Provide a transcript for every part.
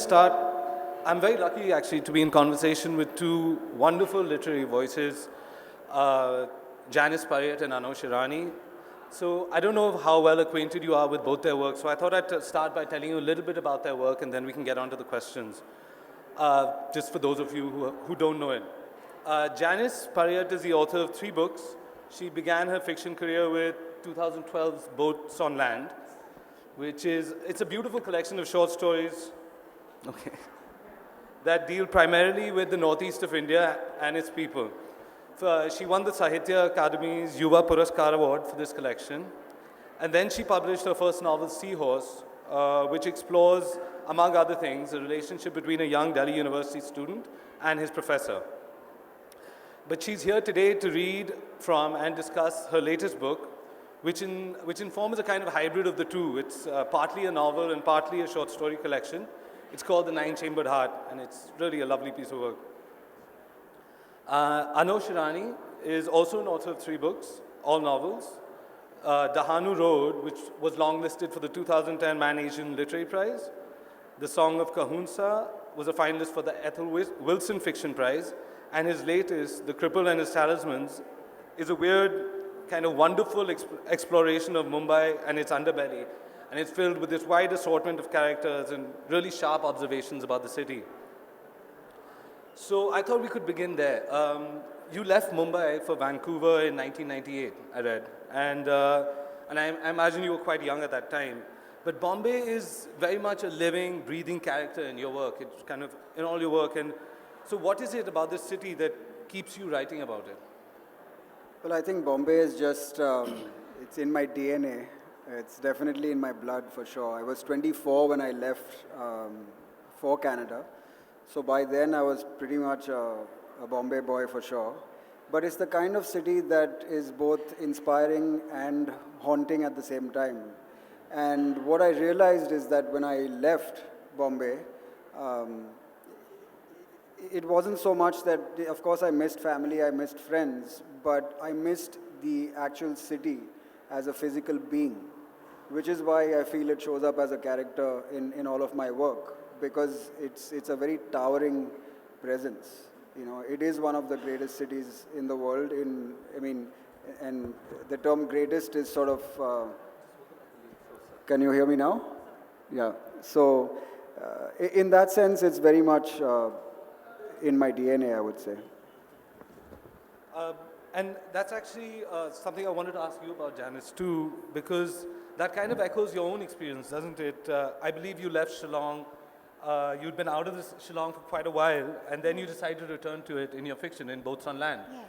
start, I'm very lucky actually to be in conversation with two wonderful literary voices, Janice Pariat and Anosh Irani. So I don't know how well acquainted you are with both their work, so I thought I'd start by telling you a little bit about their work and then we can get on to the questions, just for those of you who don't know it. Janice Pariat is the author of 3 books. She began her fiction career with 2012's Boats on Land, it's a beautiful collection of short stories that deal primarily with the northeast of India and its people. She won the Sahitya Akademi's Yuva Puraskar Award for this collection. And then she published her first novel, Seahorse, which explores, among other things, the relationship between a young Delhi University student and his professor. But she's here today to read from and discuss her latest book, which in form is a kind of hybrid of the two. It's partly a novel and partly a short story collection. It's called The Nine-Chambered Heart, and it's really a lovely piece of work. Anosh Irani is also an author of 3 books, all novels. Dahanu Road, which was longlisted for the 2010 Man Asian Literary Prize. The Song of Kahunsa was a finalist for the Ethel Wilson Fiction Prize. And his latest, The Cripple and His Talismans, is a weird, kind of wonderful exploration of Mumbai and its underbelly. And it's filled with this wide assortment of characters and really sharp observations about the city. So I thought we could begin there. You left Mumbai for Vancouver in 1998, I read. And I imagine you were quite young at that time. But Bombay is very much a living, breathing character in your work. It's kind of in all your work. And so what is it about this city that keeps you writing about it? Well, I think Bombay is just, it's in my DNA. It's definitely in my blood for sure. I was 24 when I left for Canada. So by then I was pretty much a Bombay boy for sure. But it's the kind of city that is both inspiring and haunting at the same time. And what I realized is that when I left Bombay, it wasn't so much that, of course, I missed family, I missed friends, but I missed the actual city as a physical being, which is why I feel it shows up as a character in all of my work, because it's a very towering presence. You know, it is one of the greatest cities in the world. And the term greatest is sort of. Can you hear me now? Yeah. So, in that sense, it's very much in my DNA, I would say. And that's actually something I wanted to ask you about, Janice, too, because that kind of echoes your own experience, doesn't it? I believe you left Shillong. You'd been out of Shillong for quite a while, and then you decided to return to it in your fiction, in Boats on Land. Yes.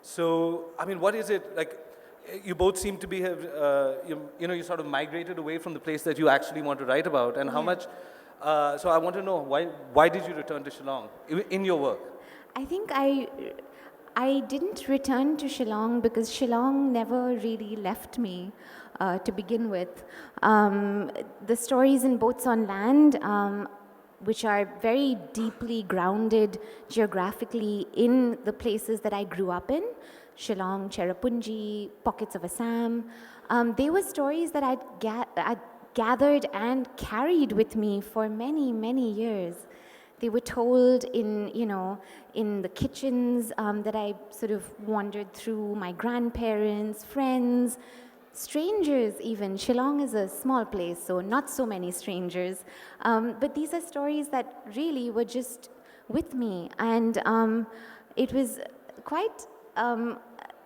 So, I mean, what is it, like, you both seem to be, you sort of migrated away from the place that you actually want to write about, and how much, so I want to know, why did you return to Shillong in your work? I think I didn't return to Shillong because Shillong never really left me to begin with. The stories in Boats on Land, which are very deeply grounded geographically in the places that I grew up in, Shillong, Cherrapunji, pockets of Assam, they were stories that I'd gathered and carried with me for many, many years. They were told in the kitchens that I sort of wandered through, my grandparents, friends, strangers even. Shillong is a small place, so not so many strangers. But these are stories that really were just with me. And it was quite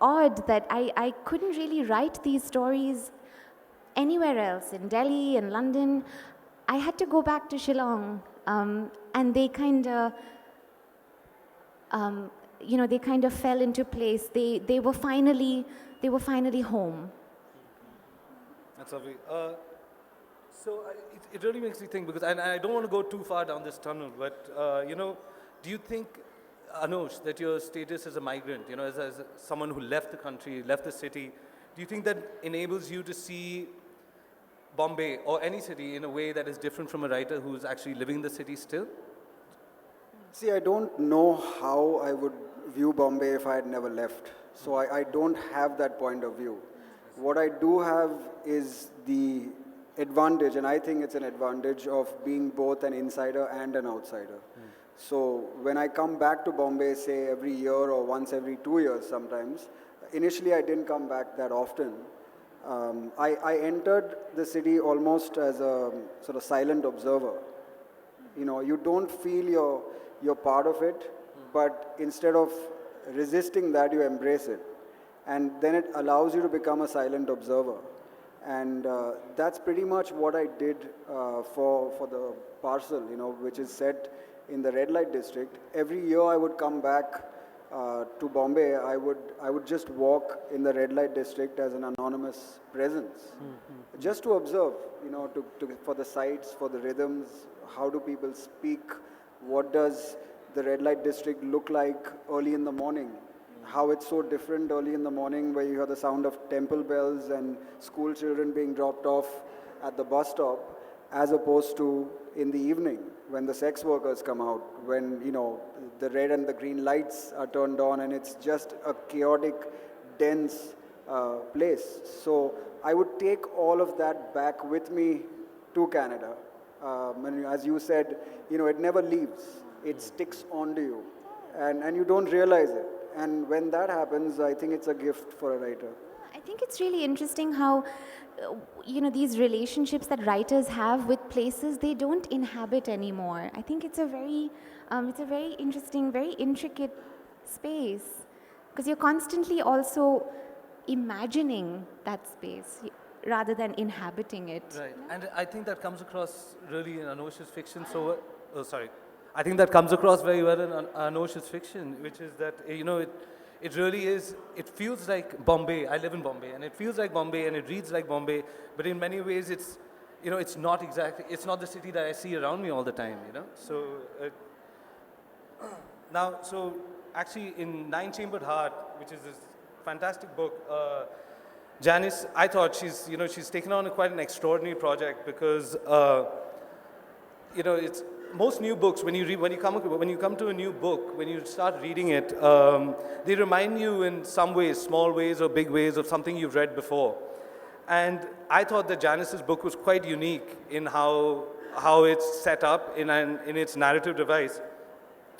odd that I couldn't really write these stories anywhere else, in Delhi and London. I had to go back to Shillong, and they kind of, they kind of fell into place. They were finally home. That's lovely. So it really makes me think, because I don't want to go too far down this tunnel, but do you think, Anosh, that your status as a migrant, as someone who left the country, left the city, do you think that enables you to see Bombay or any city in a way that is different from a writer who's actually living in the city still? See, I don't know how I would view Bombay if I had never left. So I don't have that point of view. What I do have is the advantage, and I think it's an advantage of being both an insider and an outsider. So when I come back to Bombay, say every year or once every 2 years sometimes, initially I didn't come back that often. I entered the city almost as a sort of silent observer. You know, you don't feel you're part of it, but instead of resisting that, you embrace it. And then it allows you to become a silent observer. And that's pretty much what I did for the Parcel, you know, which is set in the red light district. Every year I would come back to Bombay. I would just walk in the red light district as an anonymous presence, just to observe, you know, for the sights, for the rhythms, how do people speak, what does the red light district look like early in the morning, how it's so different early in the morning where you hear the sound of temple bells and school children being dropped off at the bus stop, as opposed to in the evening when the sex workers come out, when, you know, the red and the green lights are turned on and it's just a chaotic, dense place. So I would take all of that back with me to Canada. And as you said, you know, it never leaves. It sticks onto you and you don't realize it. And when that happens, I think it's a gift for a writer. I think it's really interesting how, you know, these relationships that writers have with places they don't inhabit anymore. I think it's a very interesting, very intricate space, because you're constantly also imagining that space rather than inhabiting it. Right, and I think that comes across really in Anosh's fiction. I think that comes across very well in Anosh's fiction, which is that, you know, it really is, it feels like Bombay. I live in Bombay, and it feels like Bombay, and it reads like Bombay, but in many ways it's, you know, it's not the city that I see around me all the time, you know. So, so actually in Nine Chambered Heart, which is this fantastic book, Janice, I thought she's taken on quite an extraordinary project because, you know, it's, most new books, when you come to a new book, when you start reading it, they remind you in some ways, small ways or big ways, of something you've read before. And I thought that Janice's book was quite unique in how it's set up in its narrative device.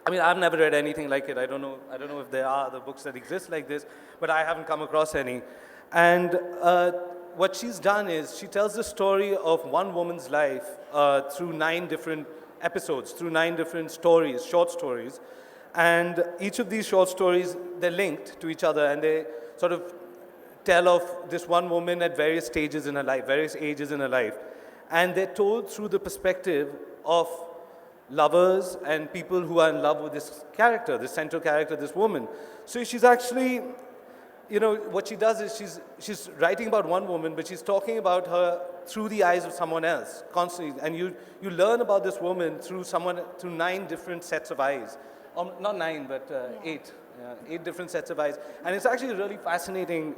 I mean, I've never read anything like it. I don't know if there are other books that exist like this, but I haven't come across any. And what she's done is she tells the story of one woman's life through 9 different episodes, through 9 different stories, short stories. And each of these short stories, they're linked to each other, and they sort of tell of this one woman at various stages in her life, various ages in her life. And they're told through the perspective of lovers and people who are in love with this character, this central character, this woman. So she's actually, you know, what she does is she's writing about one woman, but she's talking about her through the eyes of someone else constantly. And you learn about this woman through 9 different sets of eyes. Not 9, but 8. 8 different sets of eyes. And it's actually a really fascinating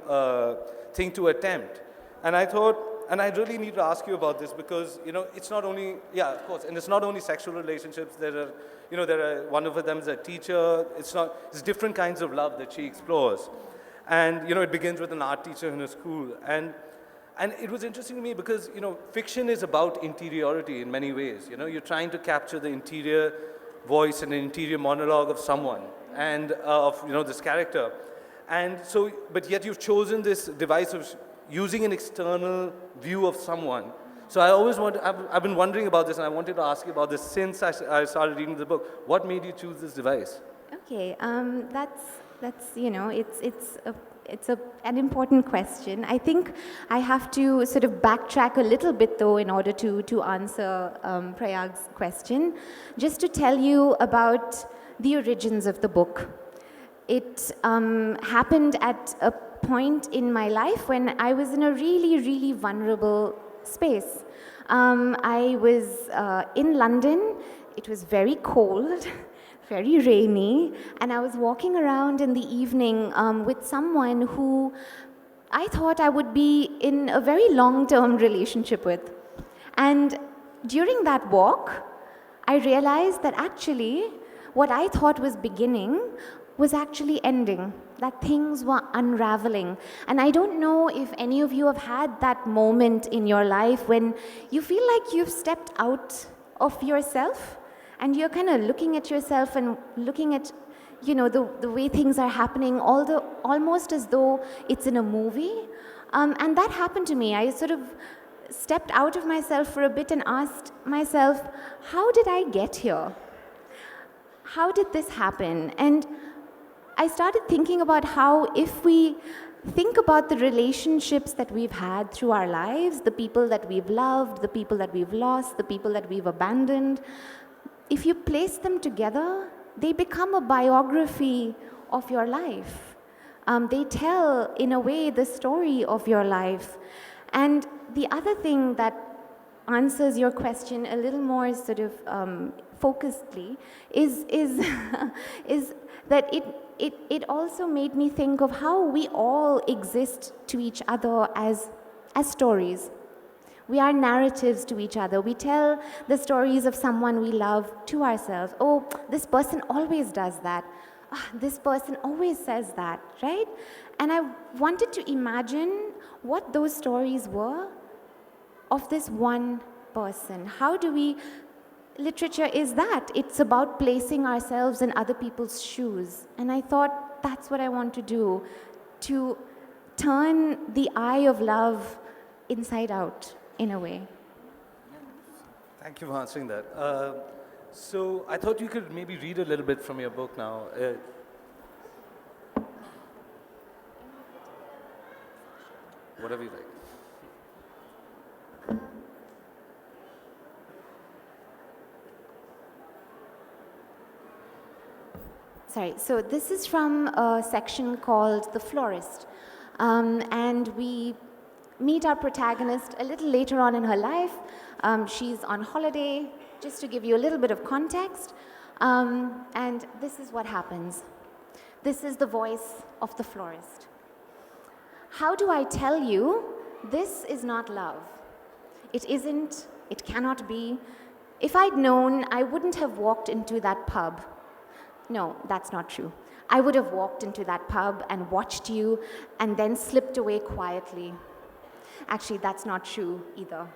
thing to attempt. And I thought, and I really need to ask you about this because, you know, it's not only, of course, and it's not only sexual relationships. There are, one of them is a teacher. It's different kinds of love that she explores. And, you know, it begins with an art teacher in a school. And it was interesting to me because, you know, fiction is about interiority in many ways. You know, you're trying to capture the interior voice and the interior monologue of someone and of, you know, this character. And so, but yet you've chosen this device of using an external view of someone. So I've been wondering about this, and I wanted to ask you about this since I started reading the book. What made you choose this device? Okay, that's you know, it's an important question. I think I have to sort of backtrack a little bit though in order to answer Prayaag's question. Just to tell you about the origins of the book. It happened at a point in my life when I was in a really, really vulnerable space. I was in London. It was very cold. Very rainy, and I was walking around in the evening with someone who I thought I would be in a very long-term relationship with. And during that walk, I realized that actually what I thought was beginning was actually ending, that things were unraveling. And I don't know if any of you have had that moment in your life when you feel like you've stepped out of yourself and you're kind of looking at yourself and looking at, the way things are happening, almost as though it's in a movie. And that happened to me. I sort of stepped out of myself for a bit and asked myself, how did I get here? How did this happen? And I started thinking about how, if we think about the relationships that we've had through our lives, the people that we've loved, the people that we've lost, the people that we've abandoned, if you place them together, they become a biography of your life. They tell, in a way, the story of your life. And the other thing that answers your question a little more sort of focusedly is is that it also made me think of how we all exist to each other as stories. We are narratives to each other. We tell the stories of someone we love to ourselves. Oh, this person always does that. This person always says that, right? And I wanted to imagine what those stories were of this one person. How do we... Literature is that. It's about placing ourselves in other people's shoes. And I thought, that's what I want to do, to turn the eye of love inside out, in a way. Thank you for answering that. So I thought you could maybe read a little bit from your book now. Whatever you like. Sorry, so this is from a section called The Florist. And we meet our protagonist a little later on in her life. She's on holiday, just to give you a little bit of context. And this is what happens. This is the voice of the florist. How do I tell you this is not love? It isn't, it cannot be. If I'd known, I wouldn't have walked into that pub. No, that's not true. I would have walked into that pub and watched you and then slipped away quietly. Actually, that's not true either.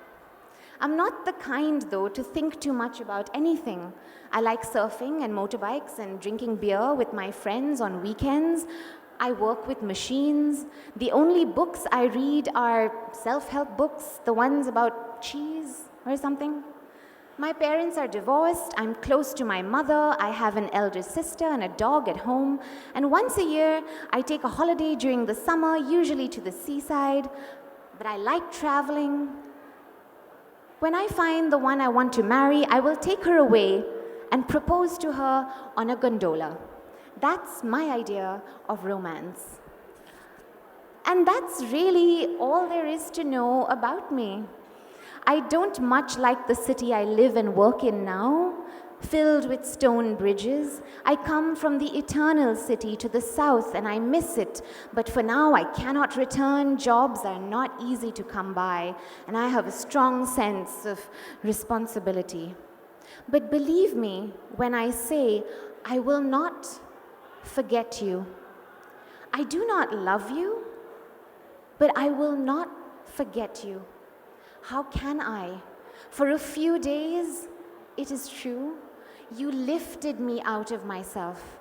I'm not the kind, though, to think too much about anything. I like surfing and motorbikes and drinking beer with my friends on weekends. I work with machines. The only books I read are self-help books, the ones about cheese or something. My parents are divorced, I'm close to my mother, I have an elder sister and a dog at home, and once a year I take a holiday during the summer, usually to the seaside, but I like traveling. When I find the one I want to marry, I will take her away and propose to her on a gondola. That's my idea of romance. And that's really all there is to know about me. I don't much like the city I live and work in now, filled with stone bridges. I come from the eternal city to the south and I miss it, but for now I cannot return. Jobs are not easy to come by, and I have a strong sense of responsibility. But believe me when I say I will not forget you. I do not love you, but I will not forget you. How can I? For a few days, it is true, you lifted me out of myself.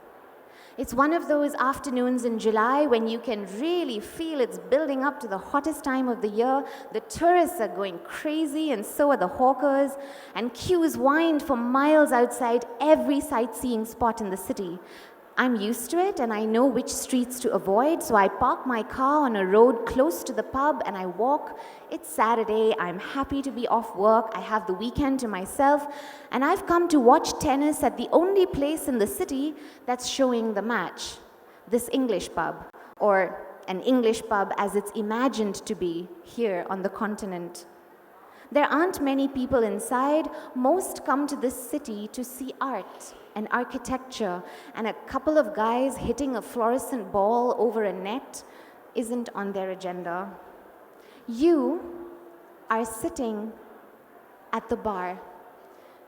It's one of those afternoons in July when you can really feel it's building up to the hottest time of the year. The tourists are going crazy and so are the hawkers, and queues wind for miles outside every sightseeing spot in the city. I'm used to it and I know which streets to avoid, so I park my car on a road close to the pub and I walk. It's Saturday, I'm happy to be off work, I have the weekend to myself, and I've come to watch tennis at the only place in the city that's showing the match, this English pub, or an English pub as it's imagined to be here on the continent. There aren't many people inside. Most come to this city to see art and architecture, and a couple of guys hitting a fluorescent ball over a net isn't on their agenda. You are sitting at the bar.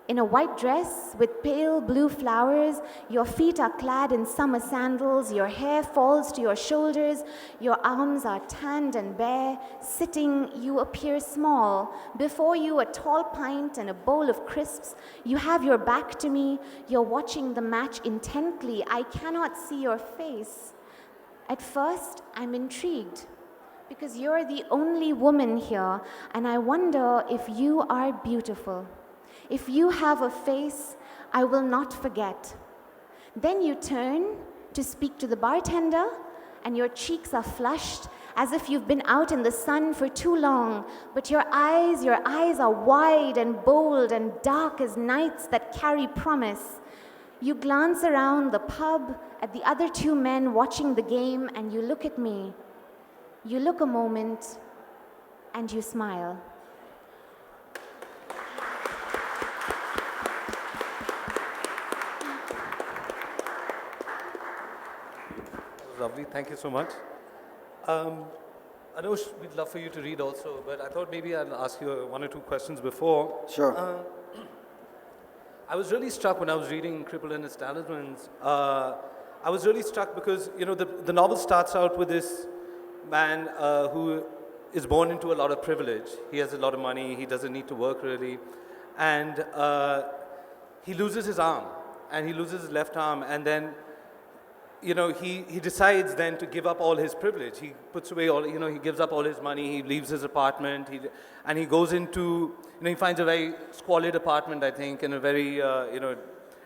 In a white dress with pale blue flowers, your feet are clad in summer sandals, your hair falls to your shoulders, your arms are tanned and bare. Sitting, you appear small. Before you, a tall pint and a bowl of crisps. You have your back to me, you're watching the match intently. I cannot see your face. At first, I'm intrigued because you're the only woman here, and I wonder if you are beautiful. If you have a face, I will not forget. Then you turn to speak to the bartender, and your cheeks are flushed as if you've been out in the sun for too long, but your eyes are wide and bold and dark as nights that carry promise. You glance around the pub at the other two men watching the game, and you look at me. You look a moment, and you smile. Lovely, thank you so much. Anosh, we'd love for you to read also, but I thought maybe I'll ask you one or two questions before. Sure. I was really struck when I was reading Cripple and His Talismans. I was really struck because, the novel starts out with this man who is born into a lot of privilege. He has a lot of money, he doesn't need to work really, and he loses his arm, and he loses his left arm, and then he decides then to give up all his privilege. He puts away all, he gives up all his money, he leaves his apartment, and he goes into, he finds a very squalid apartment, I think, in a very,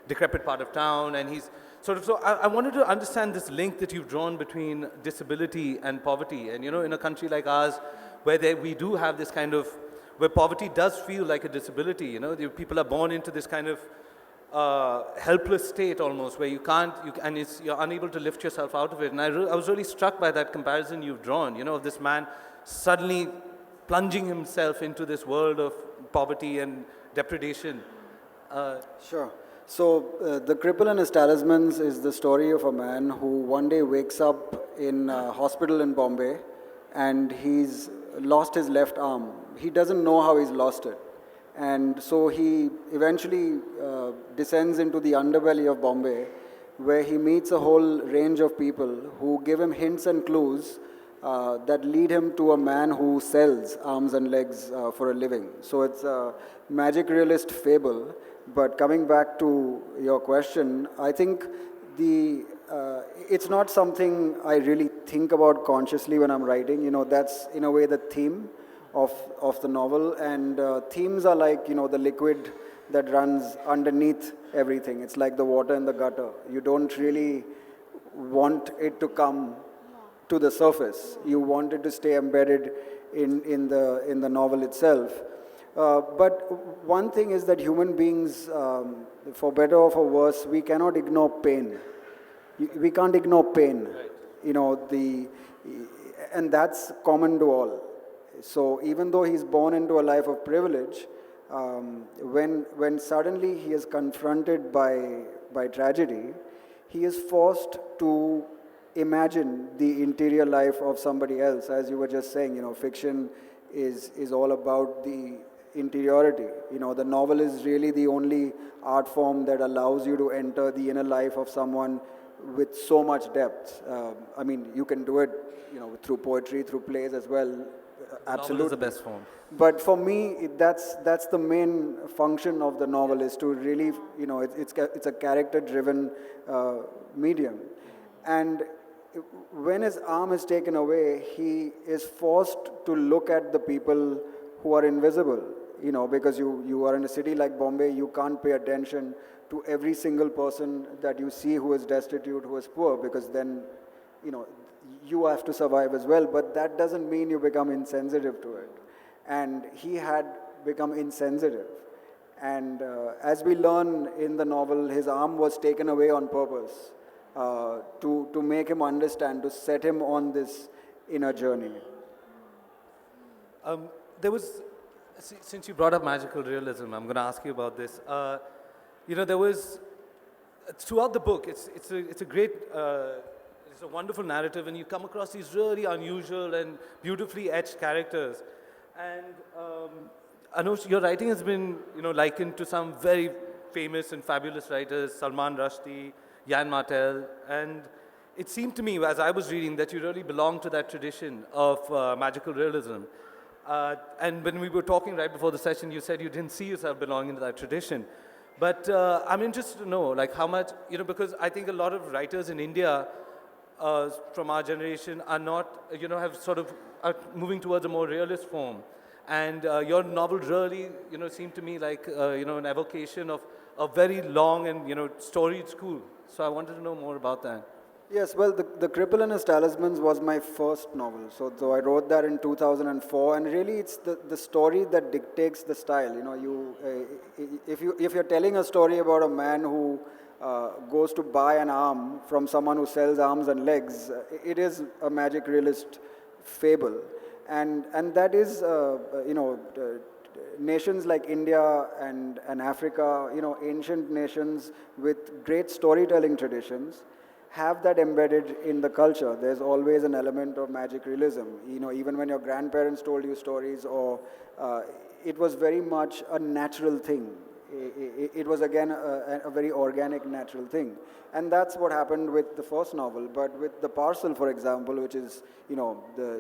decrepit part of town, and he's so I wanted to understand this link that you've drawn between disability and poverty, and, in a country like ours, where we do have this kind of, where poverty does feel like a disability, the people are born into this kind of helpless state almost, where you're unable to lift yourself out of it. And I was really struck by that comparison you've drawn, of this man suddenly plunging himself into this world of poverty and depredation. Sure. So, The Cripple and His Talismans is the story of a man who one day wakes up in a hospital in Bombay and he's lost his left arm. He doesn't know how he's lost it. And so he eventually descends into the underbelly of Bombay, where he meets a whole range of people who give him hints and clues that lead him to a man who sells arms and legs for a living. So it's a magic realist fable. But coming back to your question, I think it's not something I really think about consciously when I'm writing. That's in a way the theme of the novel, and themes are like, the liquid that runs underneath everything. It's like the water in the gutter. You don't really want it to come to the surface. You want it to stay embedded in the novel itself. But one thing is that human beings, for better or for worse, we cannot ignore pain. We can't ignore pain. Right. And that's common to all. So even though he's born into a life of privilege, when suddenly he is confronted by tragedy, he is forced to imagine the interior life of somebody else. As you were just saying, fiction is all about the interiority. The novel is really the only art form that allows you to enter the inner life of someone with so much depth. You can do it, through poetry, through plays as well. Absolutely. Novel is the best form. But for me, that's the main function of the novel, is to really, it's a character-driven medium. And when his arm is taken away, he is forced to look at the people who are invisible, because you are in a city like Bombay, you can't pay attention to every single person that you see who is destitute, who is poor, because then, you have to survive as well, but that doesn't mean you become insensitive to it. And he had become insensitive. And as we learn in the novel, his arm was taken away on purpose to make him understand, to set him on this inner journey. Since you brought up magical realism, I'm going to ask you about this. There was, throughout the book, it's a great, it's a wonderful narrative, and you come across these really unusual and beautifully etched characters. And Anush, your writing has been, likened to some very famous and fabulous writers, Salman Rushdie, Jan Martel, and it seemed to me, as I was reading, that you really belong to that tradition of magical realism. And when we were talking right before the session, you said you didn't see yourself belonging to that tradition. But I'm interested to know, like, how much, because I think a lot of writers in India from our generation are not, have sort of are moving towards a more realist form. And your novel really, seemed to me like, an evocation of a very long and, storied school. So I wanted to know more about that. Yes, well, the Cripple and His Talismans was my first novel. So I wrote that in 2004, and really it's the story that dictates the style. If you're telling a story about a man who goes to buy an arm from someone who sells arms and legs, it is a magic realist fable. And that is, nations like India and Africa, ancient nations with great storytelling traditions, have that embedded in the culture. There's always an element of magic realism. Even when your grandparents told you stories, or it was very much a natural thing. It was again a very organic, natural thing. And that's what happened with the first novel. But with The Parcel, for example, which is,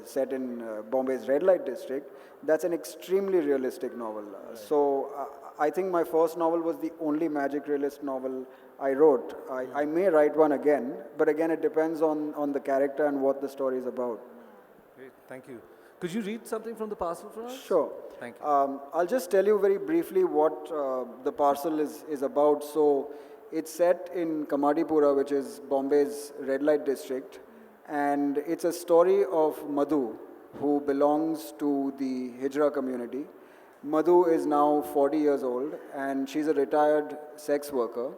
set in Bombay's red light district, that's an extremely realistic novel. So I think my first novel was the only magic realist novel I wrote. I may write one again, but again, it depends on the character and what the story is about. Great, thank you. Could you read something from The Parcel for us? Sure. Thank you. I'll just tell you very briefly what The Parcel is about. So it's set in Kamadipura, which is Bombay's red light district, and it's a story of Madhu, who belongs to the Hijra community. Madhu is now 40 years old, and she's a retired sex worker.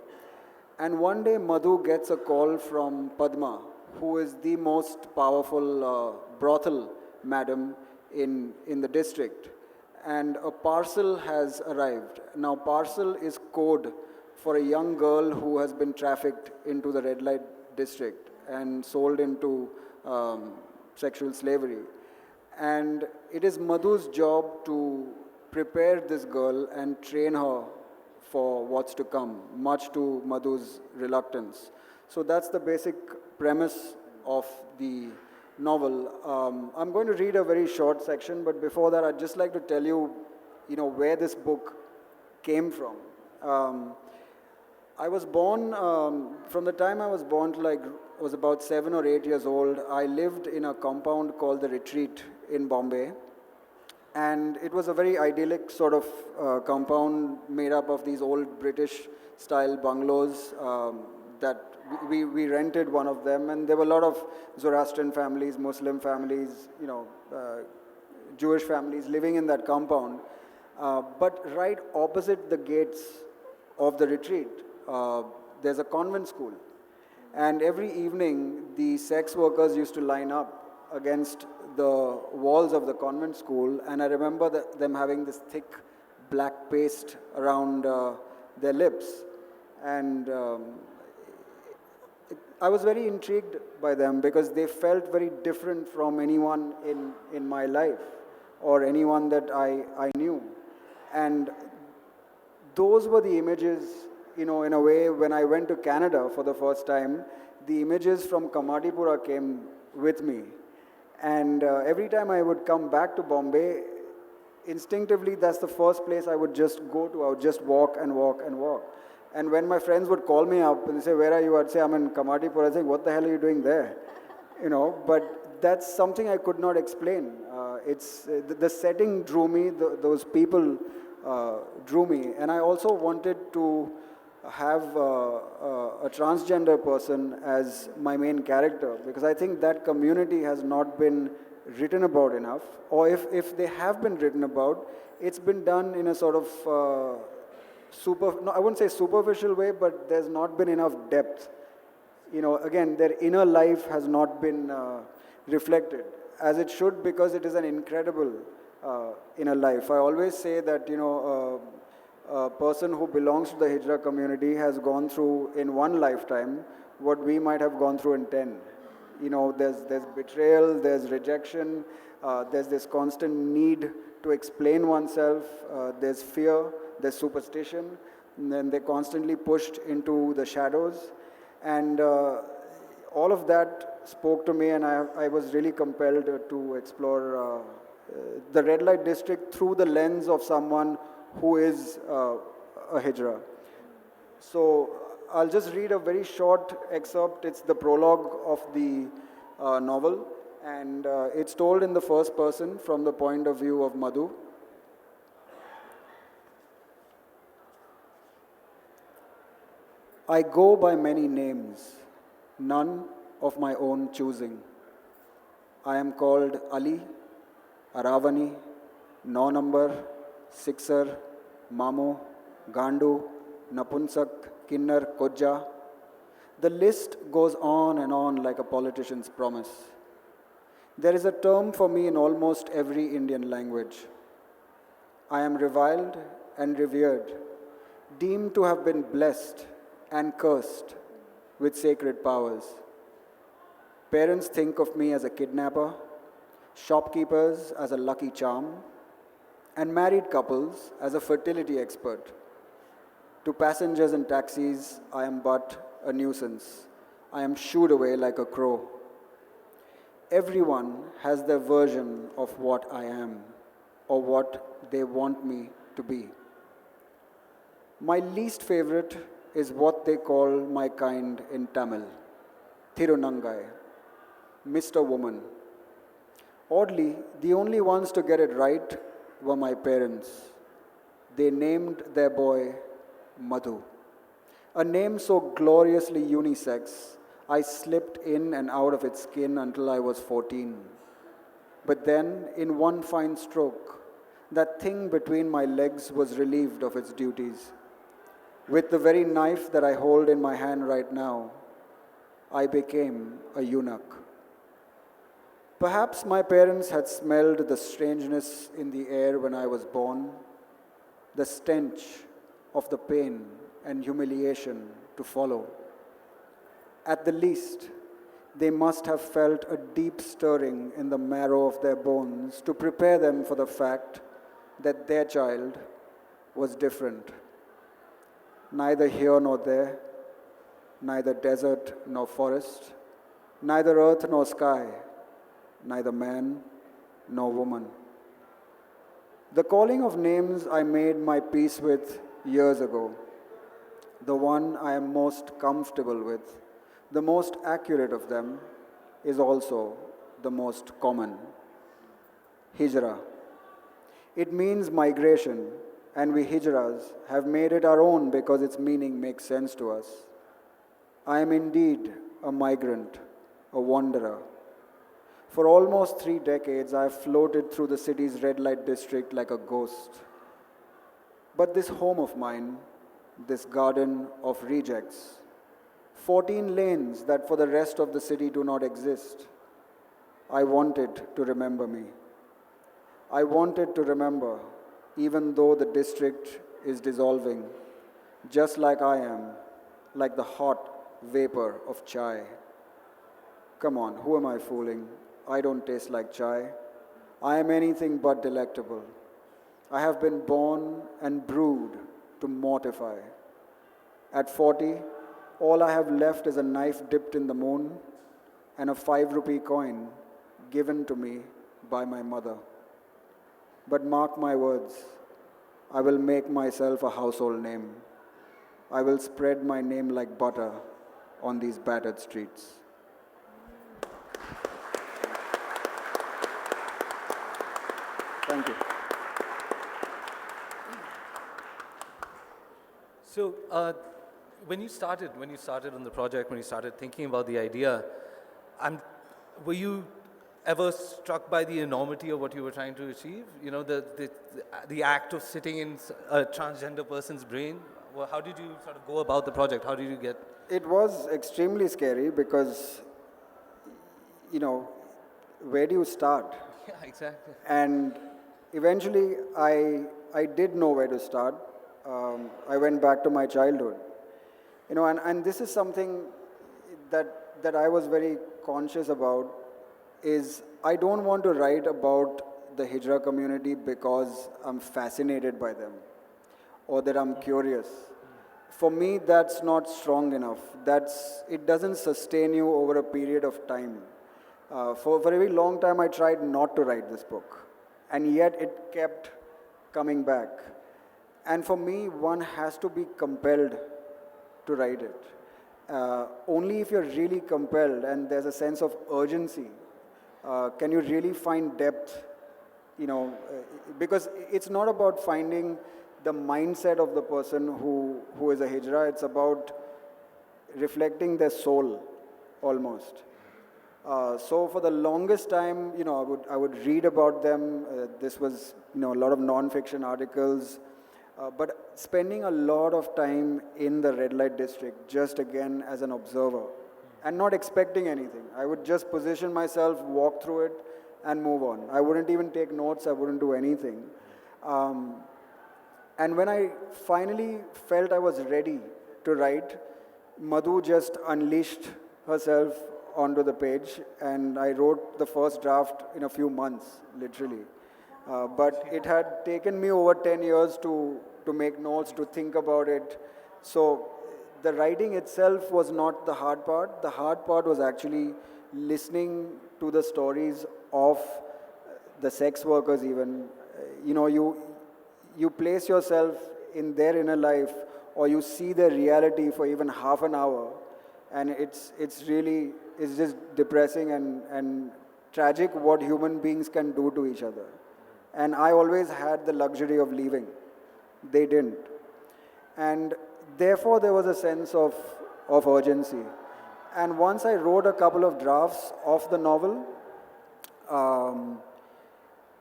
And one day Madhu gets a call from Padma, who is the most powerful brothel madam in the district. And a parcel has arrived. Now, parcel is code for a young girl who has been trafficked into the red light district and sold into sexual slavery. And it is Madhu's job to prepare this girl and train her for what's to come, much to Madhu's reluctance. So that's the basic premise of the novel. I'm going to read a very short section, but before that, I'd just like to tell you, where this book came from. I was born, from the time I was born till I was about 7 or 8 years old, I lived in a compound called The Retreat in Bombay. And it was a very idyllic sort of compound made up of these old British-style bungalows that we rented one of them. And there were a lot of Zoroastrian families, Muslim families, Jewish families living in that compound. But right opposite the gates of the retreat, there's a convent school. And every evening, the sex workers used to line up against the walls of the convent school, and I remember them having this thick black paste around their lips. And I was very intrigued by them because they felt very different from anyone in my life or anyone that I knew. And those were the images, in a way, when I went to Canada for the first time, the images from Kamadipura came with me. And every time I would come back to Bombay, instinctively that's the first place I would just go to. I would just walk and walk and walk. And when my friends would call me up and they say, "Where are you?" I'd say, "I'm in Kamadipura." I'd say, "What the hell are you doing there?" But that's something I could not explain. It's the setting drew me, those people drew me. And I also wanted to have a transgender person as my main character, because I think that community has not been written about enough, or if they have been written about, it's been done in a sort of I wouldn't say superficial way, but there's not been enough depth. Again, their inner life has not been reflected as it should, because it is an incredible inner life. I always say that, a person who belongs to the Hijra community has gone through in one lifetime what we might have gone through in 10. There's betrayal, there's rejection, there's this constant need to explain oneself. There's fear, there's superstition, and then they're constantly pushed into the shadows. And all of that spoke to me, and I was really compelled to explore the red light district through the lens of someone who is a hijra. So I'll just read a very short excerpt. It's the prologue of the novel, and it's told in the first person from the point of view of Madhu. I go by many names, none of my own choosing. I am called Ali, Aravani, No Number, Sixer, Mamu, Gandu, Napunsak, Kinnar, Koja. The list goes on and on like a politician's promise. There is a term for me in almost every Indian language. I am reviled and revered, deemed to have been blessed and cursed with sacred powers. Parents think of me as a kidnapper, shopkeepers as a lucky charm, and married couples as a fertility expert. To passengers in taxis, I am but a nuisance. I am shooed away like a crow. Everyone has their version of what I am or what they want me to be. My least favorite is what they call my kind in Tamil, Thirunangai, Mr. Woman. Oddly, the only ones to get it right were my parents. They named their boy Madhu, a name so gloriously unisex, I slipped in and out of its skin until I was 14. But then, in one fine stroke, that thing between my legs was relieved of its duties. With the very knife that I hold in my hand right now, I became a eunuch. Perhaps my parents had smelled the strangeness in the air when I was born, the stench of the pain and humiliation to follow. At the least, they must have felt a deep stirring in the marrow of their bones to prepare them for the fact that their child was different. Neither here nor there, neither desert nor forest, neither earth nor sky, neither man nor woman. The calling of names I made my peace with years ago, the one I am most comfortable with, the most accurate of them, is also the most common. Hijra. It means migration, and we Hijras have made it our own because its meaning makes sense to us. I am indeed a migrant, a wanderer. For almost 3 decades, I have floated through the city's red light district like a ghost. But this home of mine, this garden of rejects, 14 lanes that for the rest of the city do not exist, I wanted to remember me. I wanted to remember, even though the district is dissolving, just like I am, like the hot vapor of chai. Come on, who am I fooling? I don't taste like chai. I am anything but delectable. I have been born and brewed to mortify. At 40, all I have left is a knife dipped in the moon and a 5 rupee coin given to me by my mother. But mark my words, I will make myself a household name. I will spread my name like butter on these battered streets. Thank you. So, when you started on the project, when you started thinking about the idea, were you ever struck by the enormity of what you were trying to achieve? You know, the act of sitting in a transgender person's brain. Well, how did you sort of go about the project? How did you get? It was extremely scary because, you know, where do you start? Yeah, exactly. And eventually, I did know where to start. I went back to my childhood. You know, and this is something that I was very conscious about, is I don't want to write about the Hijra community because I'm fascinated by them or that I'm curious. For me, that's not strong enough. It doesn't sustain you over a period of time. For a very long time, I tried not to write this book, and yet it kept coming back. And for me, one has to be compelled to write it. Only if you're really compelled and there's a sense of urgency, can you really find depth, because it's not about finding the mindset of the person who is a hijra, it's about reflecting their soul almost. So for the longest time, I would read about them. This was, a lot of non-fiction articles, but spending a lot of time in the red light district, just again as an observer, and not expecting anything. I would just position myself, walk through it, and move on. I wouldn't even take notes. I wouldn't do anything. And when I finally felt I was ready to write, Madhu just unleashed herself onto the page, and I wrote the first draft in a few months, literally. But it had taken me over 10 years to make notes, to think about it. So the writing itself was not the hard part. The hard part was actually listening to the stories of the sex workers even. You place yourself in their inner life, or you see their reality for even half an hour, and it's just depressing and tragic what human beings can do to each other. And I always had the luxury of leaving. They didn't. And therefore there was a sense of urgency. And once I wrote a couple of drafts of the novel,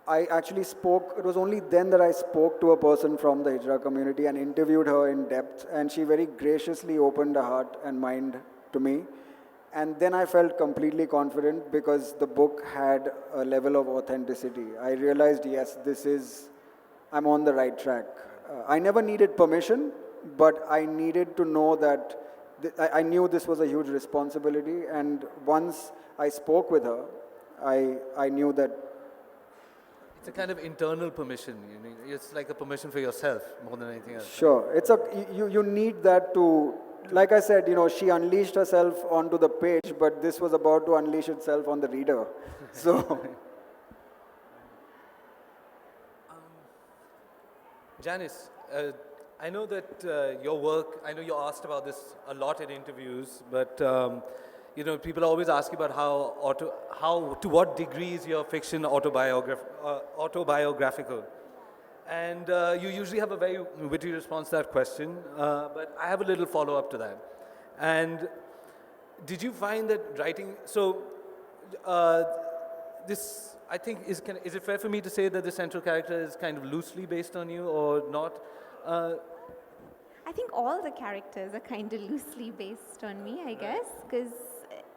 I actually spoke, it was only then that I spoke to a person from the Hijra community and interviewed her in depth, and she very graciously opened her heart and mind to me. And then I felt completely confident because the book had a level of authenticity. I realized, yes, I'm on the right track. I never needed permission, but I needed to know that, I knew this was a huge responsibility, and once I spoke with her, I knew that. It's a kind of internal permission. It's like a permission for yourself more than anything else. Sure. You need that to, like I said, she unleashed herself onto the page, but this was about to unleash itself on the reader. So. Janice, I know that your work, I know you're asked about this a lot in interviews, but people always ask you about to what degree is your fiction autobiographical? And you usually have a very witty response to that question, but I have a little follow-up to that. And did you find that writing, this, I think, is it fair for me to say that the central character is kind of loosely based on you or not? I think all the characters are kind of loosely based on me, I guess, because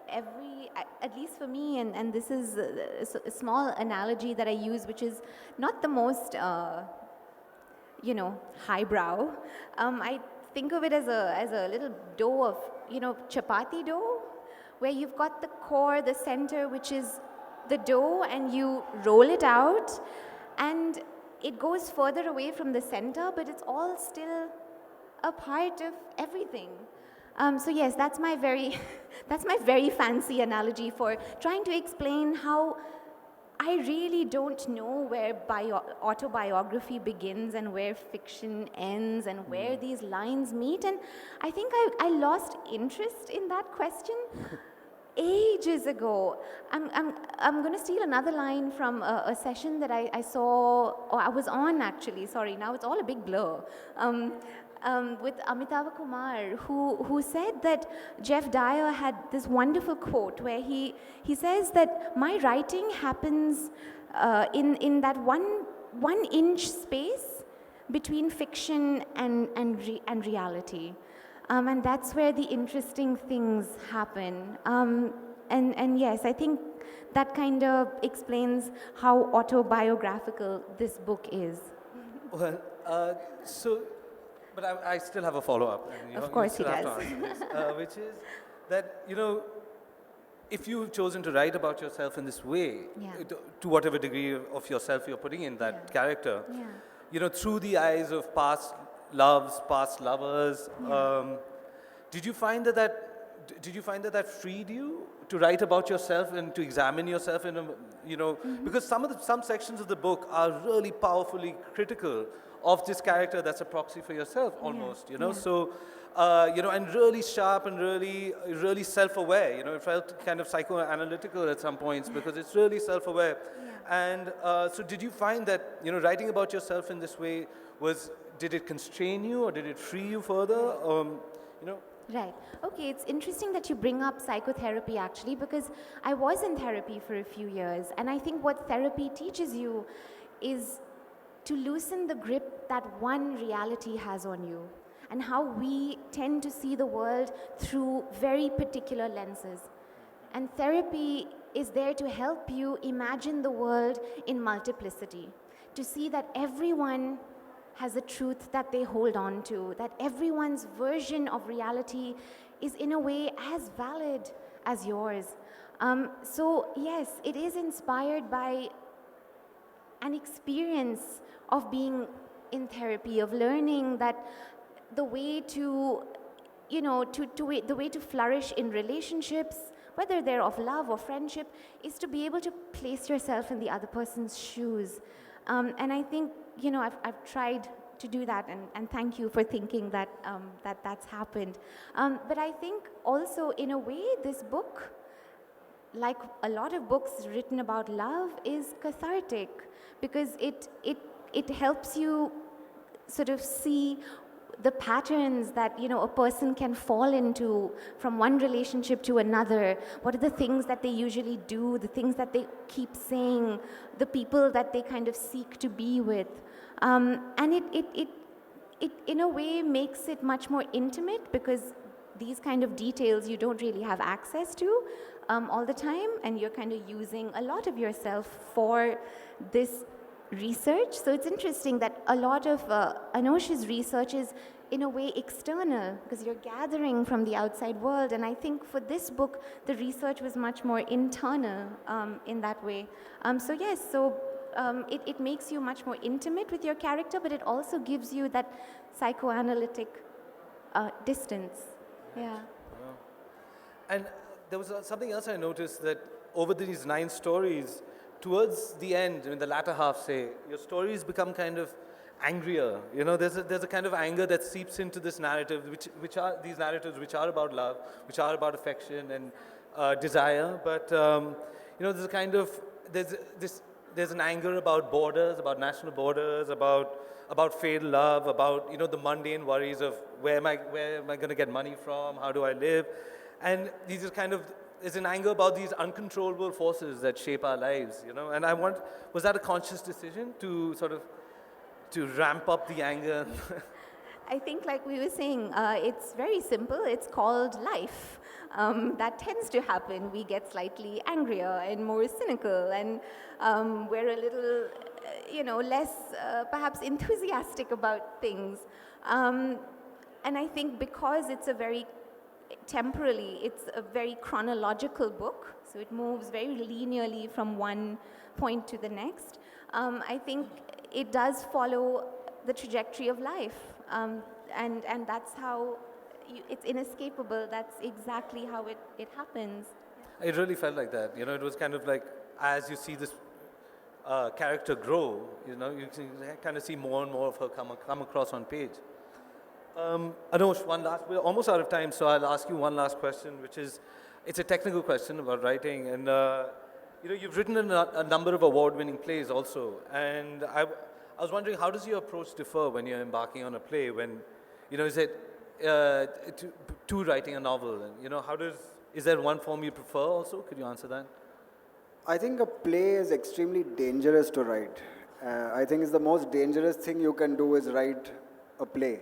at least for me, and this is a small analogy that I use, which is not the most, highbrow. I think of it as a little dough of, chapati dough, where you've got the core, the center, which is the dough, and you roll it out, and it goes further away from the center, but it's all still a part of everything. So yes, that's my very fancy analogy for trying to explain how I really don't know where autobiography begins and where fiction ends and where these lines meet. And I think I lost interest in that question ages ago. I'm going to steal another line from a session that I saw, or I was on actually, sorry, now it's all a big blur. With Amitabh Kumar, who said that Jeff Dyer had this wonderful quote where he says that my writing happens in that one inch space between fiction and reality. And that's where the interesting things happen. And yes, I think that kind of explains how autobiographical this book is. Well, but I still have a follow-up. Of course he does. Which is that, if you've chosen to write about yourself in this way, Yeah. to whatever degree of yourself you're putting in that character, Yeah. you know, through the eyes of past loves, past lovers, did you find did you find that freed you to write about yourself and to examine yourself in a, you know, because some sections of the book are really powerfully critical of this character that's a proxy for yourself almost, you know, so you know, and really sharp and really self-aware, you know, it felt kind of psychoanalytical at some points because it's really self-aware. And so did you find that, you know, writing about yourself in this way did it constrain you or did it free you further? You know? Right. Okay, it's interesting that you bring up psychotherapy actually, because I was in therapy for a few years, and I think what therapy teaches you is to loosen the grip that one reality has on you, and how we tend to see the world through very particular lenses. And therapy is there to help you imagine the world in multiplicity, to see that everyone has a truth that they hold on to, that everyone's version of reality is in a way as valid as yours. So yes, it is inspired by an experience of being in therapy, of learning that the way to, you know, the way to flourish in relationships, whether they're of love or friendship, is to be able to place yourself in the other person's shoes. And I think, you know, I've tried to do that, and thank you for thinking that that's happened. But I think also, in a way, this book, like a lot of books written about love, is cathartic, because it helps you sort of see the patterns that, you know, a person can fall into from one relationship to another. What are the things that they usually do, the things that they keep saying, the people that they kind of seek to be with. And it in a way makes it much more intimate, because these kind of details you don't really have access to all the time, and you're kind of using a lot of yourself for this research. So it's interesting that a lot of Anosh's research is in a way external, because you're gathering from the outside world, and I think for this book the research was much more internal in that way. So yes, so it makes you much more intimate with your character, but it also gives you that psychoanalytic distance. Yeah. And there was something else I noticed, that over these 9 stories, towards the end, in the latter half, say, your stories become kind of angrier. You know, there's a kind of anger that seeps into this narrative, which are these narratives which are about love, which are about affection and desire. But you know, there's a kind of there's an anger about borders, about national borders, about failed love, about, you know, the mundane worries of where am I going to get money from, how do I live, and these are kind of. There's an anger about these uncontrollable forces that shape our lives, you know. And was that a conscious decision to sort of to ramp up the anger? I think, like we were saying, it's very simple. It's called life. That tends to happen. We get slightly angrier and more cynical, and we're a little, you know, less perhaps enthusiastic about things. And I think because it's a very temporally, it's a very chronological book, so it moves very linearly from one point to the next. I think it does follow the trajectory of life, and that's how it's inescapable. That's exactly how it happens. It really felt like that. You know, it was kind of like, as you see this character grow, you know, you can kind of see more and more of her come across on page. Anosh, we're almost out of time, so I'll ask you one last question, which is, it's a technical question about writing, and you know, you've written a number of award-winning plays also, and I was wondering, how does your approach differ when you're embarking on a play? When, you know, is it to writing a novel, and, you know, is there one form you prefer also? Could you answer that? I think a play is extremely dangerous to write. I think it's the most dangerous thing you can do is write a play.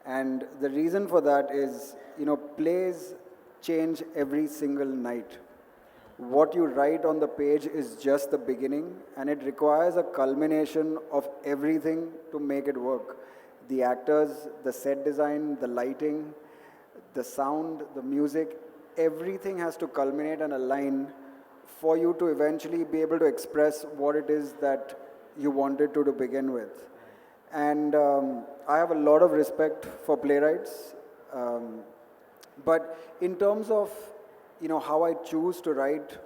And the reason for that is, you know, plays change every single night. What you write on the page is just the beginning, and it requires a culmination of everything to make it work. The actors, the set design, the lighting, the sound, the music, everything has to culminate and align for you to eventually be able to express what it is that you wanted to begin with. And I have a lot of respect for playwrights. But in terms of, how I choose to write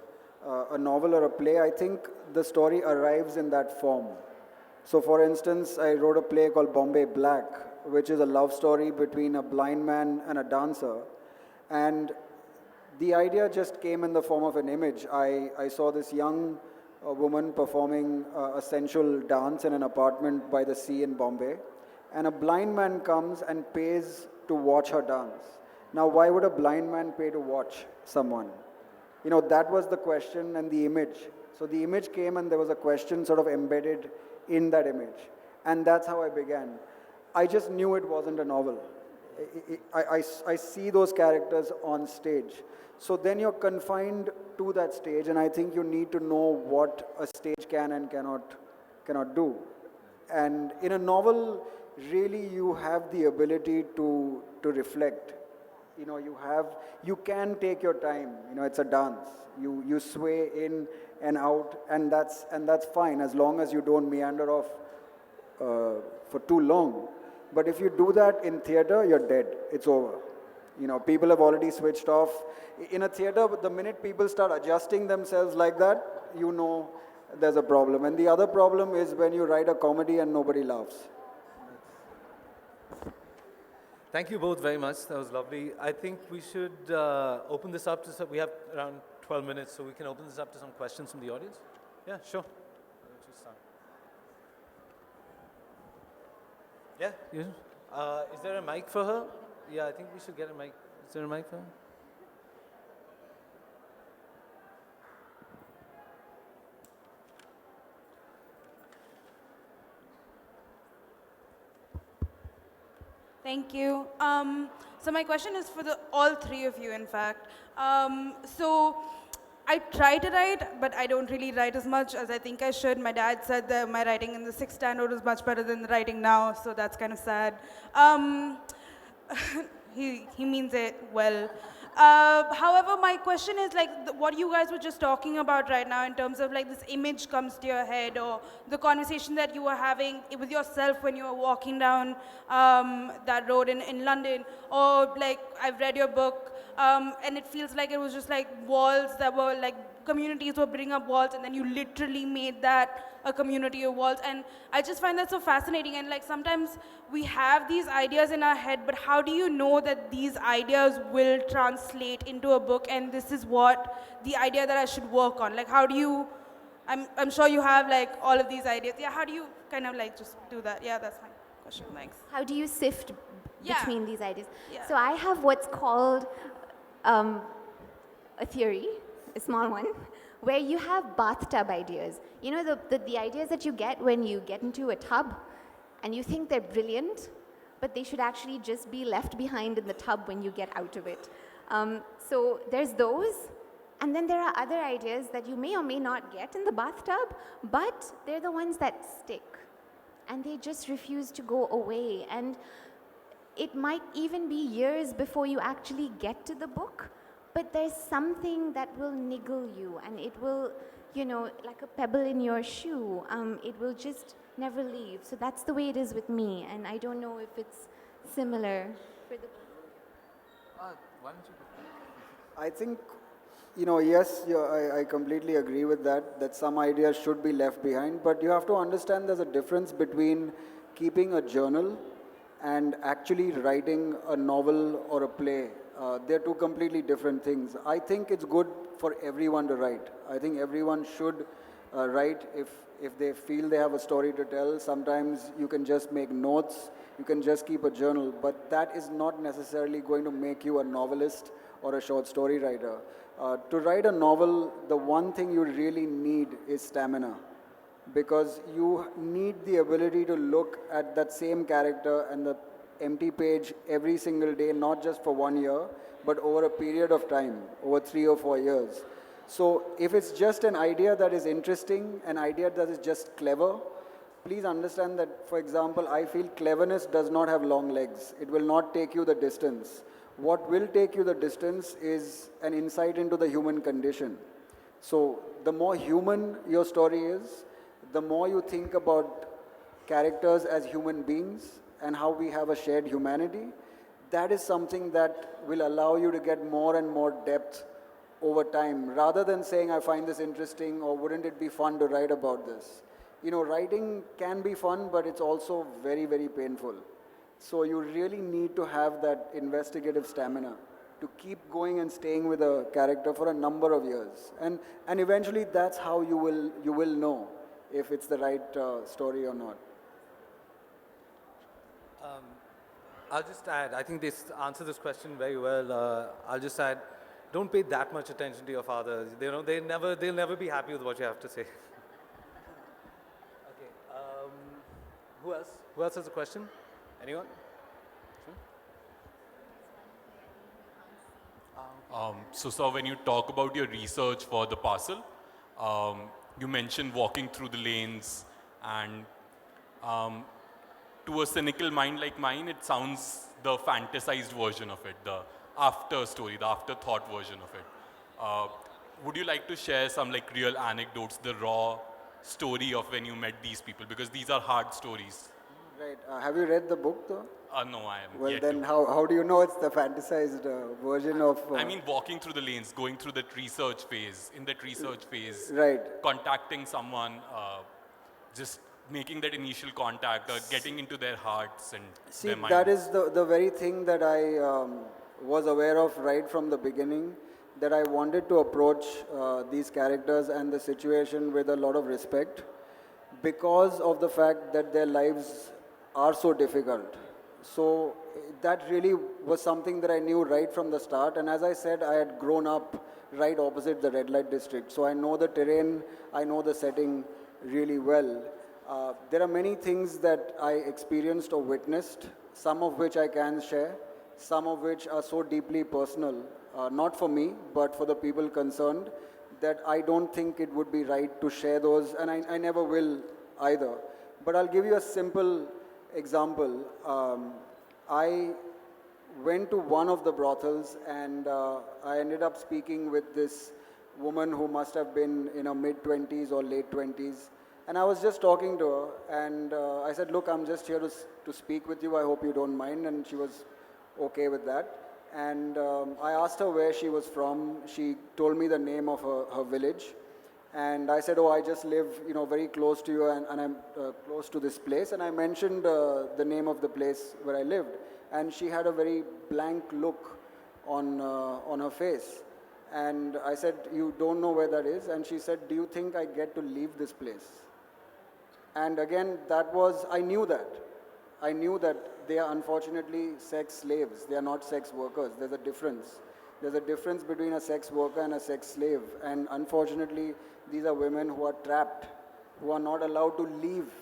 a novel or a play, I think the story arrives in that form. So for instance, I wrote a play called Bombay Black, which is a love story between a blind man and a dancer. And the idea just came in the form of an image. I saw this young woman performing a sensual dance in an apartment by the sea in Bombay. And a blind man comes and pays to watch her dance. Now, why would a blind man pay to watch someone? That was the question and the image. So the image came and there was a question sort of embedded in that image. And that's how I began. I just knew it wasn't a novel. I see those characters on stage. So then you're confined to that stage, and I think you need to know what a stage can and cannot do. And in a novel, really you have the ability to reflect. You can take your time. It's a dance. You sway in and out, and that's fine as long as you don't meander off for too long. But if you do that in theater, you're dead. It's over. People have already switched off. In a theater, the minute people start adjusting themselves like that, there's a problem. And the other problem is when you write a comedy and nobody laughs. Thank you both very much. That was lovely. I think we should open this up to some, we have around 12 minutes, so we can open this up to some questions from the audience. Yeah, sure. Why don't you start? Yeah, is there a mic for her? Yeah, I think we should get a mic. Is there a mic for her? Thank you. So my question is for all three of you, in fact. So I try to write, but I don't really write as much as I think I should. My dad said that my writing in the 6th standard was much better than the writing now, so that's kind of sad. He means it well. However, my question is what you guys were just talking about right now in terms of this image comes to your head, or the conversation that you were having with yourself when you were walking down that road in London, or I've read your book and it feels like it was just walls that were communities were putting up walls, and then you literally made that a community of walls. And I just find that so fascinating. And sometimes we have these ideas in our head, but how do you know that these ideas will translate into a book, and this is what the idea that I should work on? How do you, I'm sure you have all of these ideas. Yeah, how do you kind of just do that? Yeah, that's my question. Thanks. How do you sift between these ideas? Yeah. So I have what's called a theory, a small one, where you have bathtub ideas. The ideas that you get when you get into a tub and you think they're brilliant, but they should actually just be left behind in the tub when you get out of it. So there's those, and then there are other ideas that you may or may not get in the bathtub, but they're the ones that stick, and they just refuse to go away. And it might even be years before you actually get to the book, but there's something that will niggle you, and it will, like a pebble in your shoe, it will just never leave. So that's the way it is with me, and I don't know if it's similar for the Why don't you go? I think, yes, I completely agree with that some ideas should be left behind, but you have to understand there's a difference between keeping a journal and actually writing a novel or a play. They're two completely different things. I think it's good for everyone to write. I think everyone should write if they feel they have a story to tell. Sometimes you can just make notes, you can just keep a journal, but that is not necessarily going to make you a novelist or a short story writer. To write a novel, the one thing you really need is stamina, because you need the ability to look at that same character and the empty page every single day, not just for 1 year, but over a period of time, over 3 or 4 years. So if it's just an idea that is interesting, an idea that is just clever, please understand that, for example, I feel cleverness does not have long legs. It will not take you the distance. What will take you the distance is an insight into the human condition. So the more human your story is, the more you think about characters as human beings and how we have a shared humanity, that is something that will allow you to get more and more depth over time, rather than saying, I find this interesting, or wouldn't it be fun to write about this? You know, writing can be fun, but it's also very, very painful. So you really need to have that investigative stamina to keep going and staying with a character for a number of years. And eventually that's how you will know if it's the right story or not. I'll just add, I think they answer this question very well. I'll just add, don't pay that much attention to your father. You know, they'll never be happy with what you have to say. Okay. Who else? Who else has a question? Anyone? So, sir, when you talk about your research for the parcel, you mentioned walking through the lanes, and to a cynical mind like mine, it sounds the fantasized version of it, the after story, the afterthought version of it. Would you like to share some like real anecdotes, the raw story of when you met these people? Because these are hard stories. Right. Have you read the book though? No, I am Well, yet then to. how do you know it's the fantasized version of... I mean, walking through the lanes, going through that research phase, in that research phase, Right. contacting someone, just making that initial contact, getting into their hearts and See, their minds. that is the very thing that I was aware of right from the beginning, that I wanted to approach these characters and the situation with a lot of respect, because of the fact that their lives are so difficult. So that really was something that I knew right from the start. And as I said, I had grown up right opposite the red light district. So I know the terrain, I know the setting really well. There are many things that I experienced or witnessed, some of which I can share, some of which are so deeply personal, not for me, but for the people concerned, that I don't think it would be right to share those, and I never will either. But I'll give you a simple example. I went to one of the brothels, and I ended up speaking with this woman who must have been in her mid-20s or late 20s. And I was just talking to her, and I said, look, I'm just here to speak with you. I hope you don't mind. And she was okay with that. And I asked her where she was from. She told me the name of her village. And I said, oh, I just live, very close to you, and I'm close to this place. And I mentioned the name of the place where I lived. And she had a very blank look on her face. And I said, you don't know where that is? And she said, do you think I get to leave this place? And again, I knew that. I knew that they are unfortunately sex slaves. They are not sex workers. There's a difference. There's a difference between a sex worker and a sex slave. And unfortunately, these are women who are trapped, who are not allowed to leave.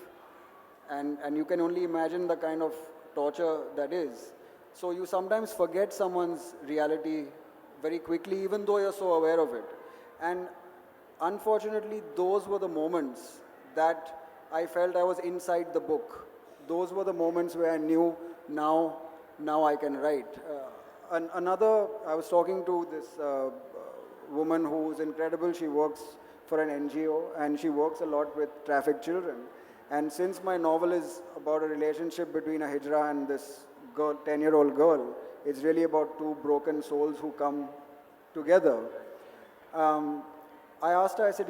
And you can only imagine the kind of torture that is. So you sometimes forget someone's reality very quickly, even though you're so aware of it. And unfortunately, those were the moments that I felt I was inside the book. Those were the moments where I knew now I can write. I was talking to this woman who is incredible. She works for an NGO, and she works a lot with trafficked children. And since my novel is about a relationship between a hijra and this girl, 10-year-old girl, it's really about two broken souls who come together. I asked her, I said,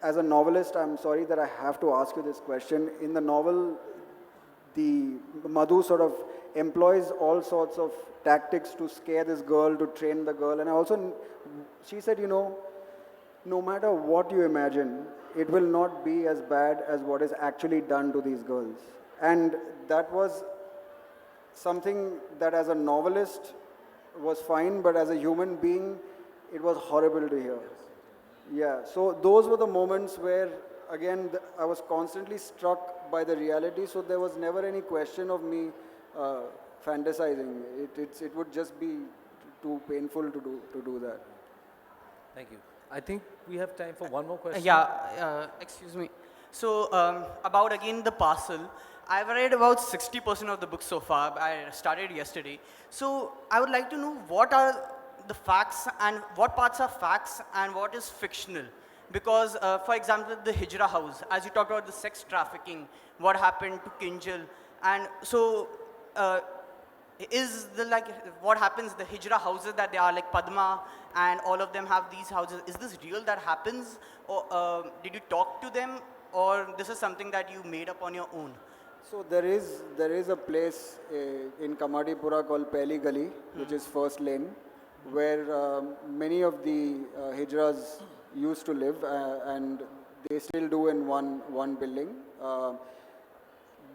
as a novelist, I'm sorry that I have to ask you this question. In the novel, the Madhu sort of employs all sorts of tactics to scare this girl, to train the girl. And she said, no matter what you imagine, it will not be as bad as what is actually done to these girls. And that was something that as a novelist was fine, but as a human being, it was horrible to hear. Yeah, so those were the moments where, again, I was constantly struck by the reality, so there was never any question of me fantasizing. It would just be too painful to do that. Thank you. I think we have time for one more question. Yeah, excuse me. So about again the Parcel, I've read about 60% of the book so far. I started yesterday. So I would like to know what are the facts and what parts are facts and what is fictional. Because for example, the Hijra house, as you talked about the sex trafficking, what happened to Kinjal, and so is the like what happens the Hijra houses that they are like Padma and all of them have these houses, is this real that happens, or did you talk to them, or this is something that you made up on your own? So there is a place in Kamadipura called Pehli Gali, which is first lane, where many of the Hijras used to live, and they still do in one building.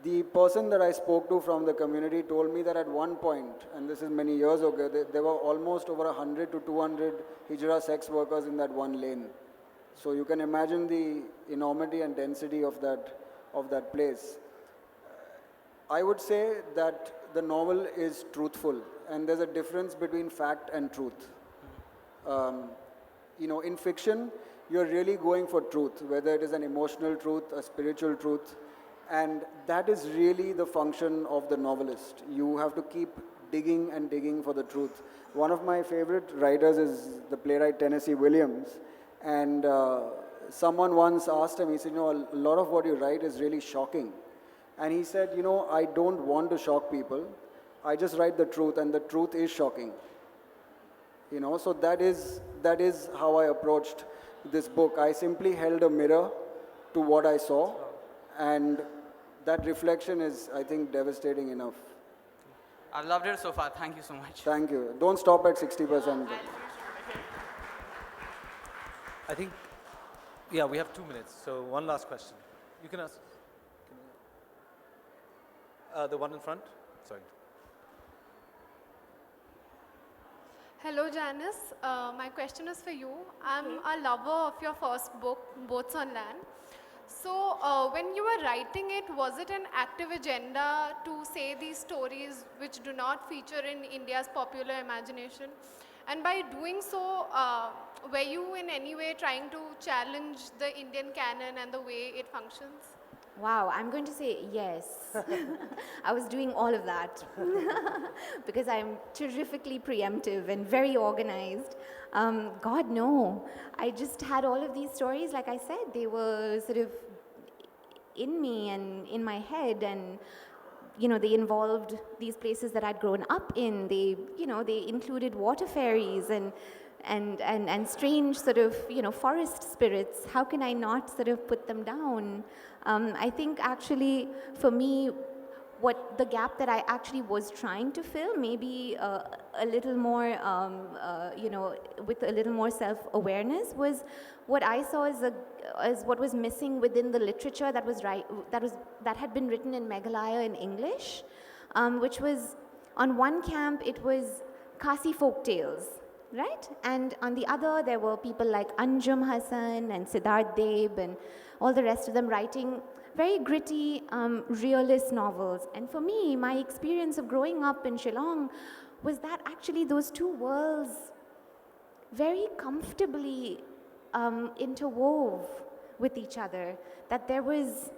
The person that I spoke to from the community told me that at one point, and this is many years ago, there were almost over 100 to 200 Hijra sex workers in that one lane. So you can imagine the enormity and density of that place. I would say that the novel is truthful, and there's a difference between fact and truth. In fiction, you're really going for truth, whether it is an emotional truth, a spiritual truth, and that is really the function of the novelist. You have to keep digging and digging for the truth. One of my favorite writers is the playwright Tennessee Williams, and someone once asked him, he said, a lot of what you write is really shocking. And he said, I don't want to shock people. I just write the truth, and the truth is shocking. So that is how I approached this book. I simply held a mirror to what I saw, and that reflection is, I think, devastating enough. I've loved it so far. Thank you so much. Thank you. Don't stop at 60%. I think, yeah, we have 2 minutes. So one last question. You can ask. The one in front? Sorry. Hello, Janice. My question is for you. I'm a lover of your first book, Boats on Land. So, when you were writing it, was it an active agenda to say these stories which do not feature in India's popular imagination? And by doing so, were you in any way trying to challenge the Indian canon and the way it functions? Wow, I'm going to say yes. I was doing all of that because I'm terrifically preemptive and very organized. God, no. I just had all of these stories, like I said, they were sort of in me and in my head, and they involved these places that I'd grown up in. They included water fairies and strange sort of, forest spirits. How can I not sort of put them down? I think actually, for me, what the gap that I actually was trying to fill, maybe a little more, with a little more self-awareness, was what I saw as what was missing within the literature that had been written in Meghalaya in English, which was, on one camp, it was Khasi folk tales. Right? And on the other, there were people like Anjum Hassan and Siddharth Deb and all the rest of them writing very gritty, realist novels. And for me, my experience of growing up in Shillong was that actually those two worlds very comfortably interwove with each other, that there was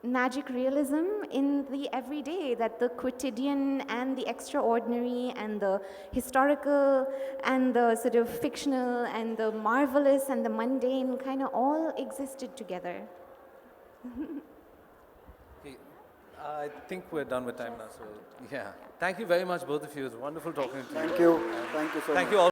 magic realism in the everyday, that the quotidian and the extraordinary and the historical and the sort of fictional and the marvelous and the mundane kind of all existed together. Okay, I think we're done with time now, so yeah. Thank you very much, both of you. It was wonderful talking to you. Thank you. Thank you so much. Thank you all.